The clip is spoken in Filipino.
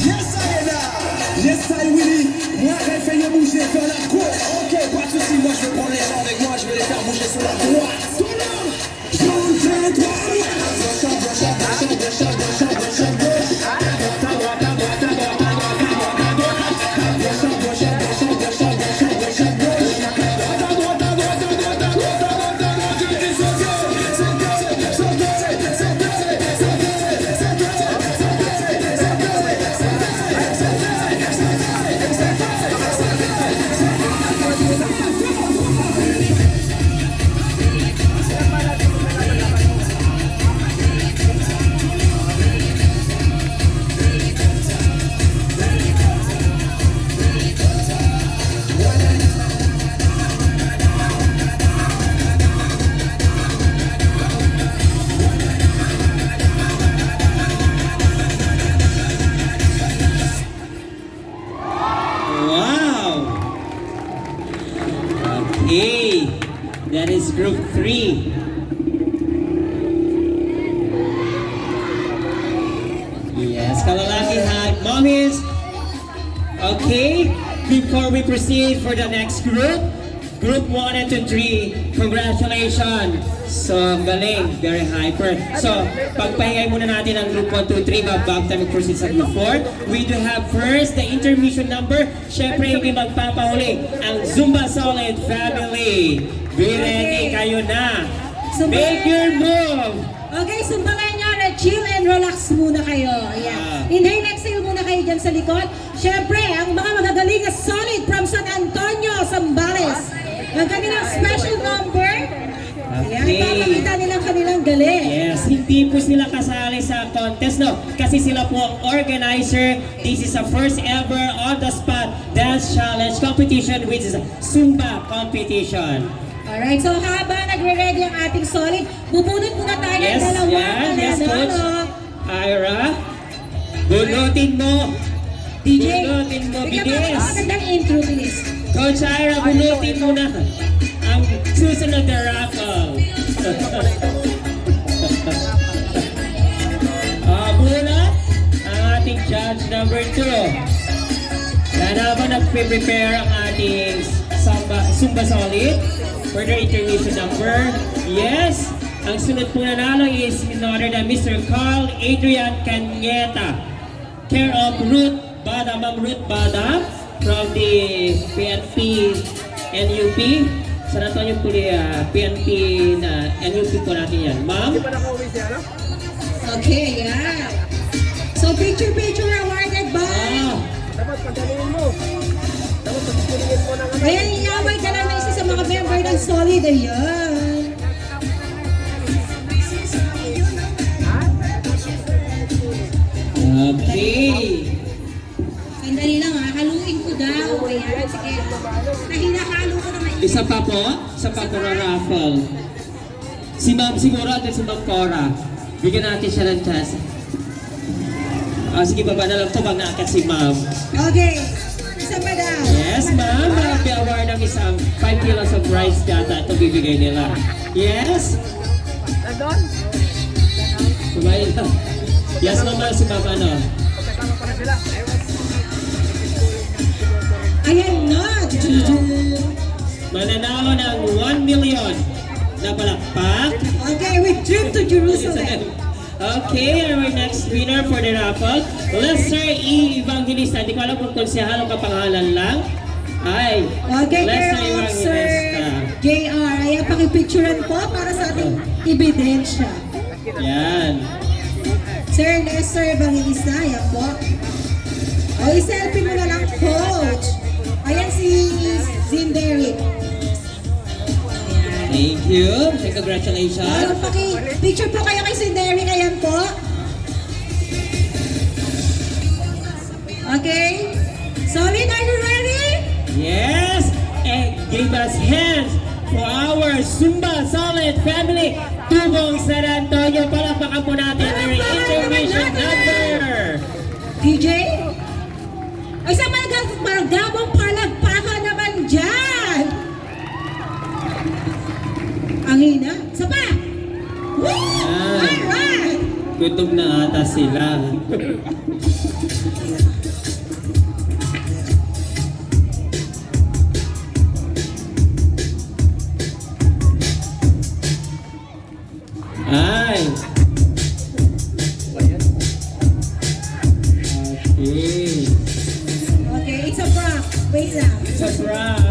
Yes, I am là. Yes, I Willy. Moi, réveille bouger vers la gauche. Ok, pas de soucis, moi je vais prendre les gens avec moi, je vais les faire bouger sur la droite. Tout le monde. Gauche à droite. Gauche à gauche à gauche à gauche à gauche à gauche à gauche. Droite à droite à droite à droite à droite à droite à droite. Gauche à gauche à gauche à gauche à gauche à gauche à gauche. Droite à droite à droite à droite à droite à droite à droite. Okay, that is group 3. Yes, kalalaki hug. Mommies. Okay, before we proceed for the next group, group 1 and 3, congratulations. So, galing, very hyper. So, pagpahingay muna natin ang group 1, 2, 3, bago tayo mag-proceed sa group 4. We do have first the intermission number. Siyempre, hindi magpapahuli ang Zumba Solid family. Be ready, kayo na. Make your move. Okay, sumbangan nyo na chill and relax muna kayo. Ayan. Inhale, exhale muna kayo dyan sa likod. Siyempre, ang mga magagaling na Solid from San Antonio, Zambales. Ang kanilang special number. Ayan, ipapakita nilang kanilang galing. Yes, hindi po sila kasali sa contest, no? Kasi sila po ang organizer. This is the first ever on-the-spot dance challenge competition, which is a Zumba competition. Alright, so habang nagre-ready ang ating Solid, bubunot muna tayo ng dalawang yes, Coach. Ira, bunutin mo. DJ, Bunutin mo, bigyan bilis. mo magandang intro, please. Coach Ira, bunutin mo na ang susunod na raffle. Bunot ang ating judge number 2. Sana ba nag-prepare ang ating Zumba Solid for the intermission number? Yes! Ang sunod po nanalo is in order na Mr. Carl Adrian Cañeta, care of Ruth Bada, Ma'am Ruth Bada from the PNP NUP. San Antonio po PNP na NUP po natin yan. Ma'am? Okay, yeah. So picture awarded by... Dapat pagdalingin mo. Dapat pagdalingin mo ng ano. Ayan, iaway ka lang na isa sa mga member ng Solid. Ayan. Okay. Sandali lang ha, haluin ko daw. Ayan, sige. Nahinahalo ko naman. Isa pa po na raffle. Si Ma'am siguro at si Ma'am Cora. Bigyan natin siya ng chance. Sige, baba na lang ito pag naakat si Ma'am. Okay, isa pa daw. Yes, Ma'am. Award ng isang 5 kilos of rice data ito bibigay nila. Yes? Nandun? Kumain lang. Yes, Ma'am. Si Ma'am ano? Pagkasama pa na sila. Ayan na. Mananalo ng 1 million na palakpak. Okay, we trip to Jerusalem. Okay, our next winner for the raffle, Lester E. Evangelista. Hindi ko alam kung konsehalo kapangalan lang. Ay, Okay, Lester care of Sir Evangelista. JR. Ayan, pakipicturean po para sa ating ebidensya. Yan. Sir Lester Evangelista, ayan po. O, i-selfie mo na lang, Coach. Ayan si Zinderic. Thank you. Congratulations. Picture po kayo kay Zinderic, ayan po. Okay. Solid, are you ready? Yes. And give us hands for our Zumba Solid family. Tubong San Antonio. Palakpakan po natin their intermission number. DJ? Ay, sa magagabong palagpakan naman dyan. Ang hina. Sa pa. Woo! Alright! Gutom na ata sila. Okay. Okay, it's a prank. Wait lang. Sa prank.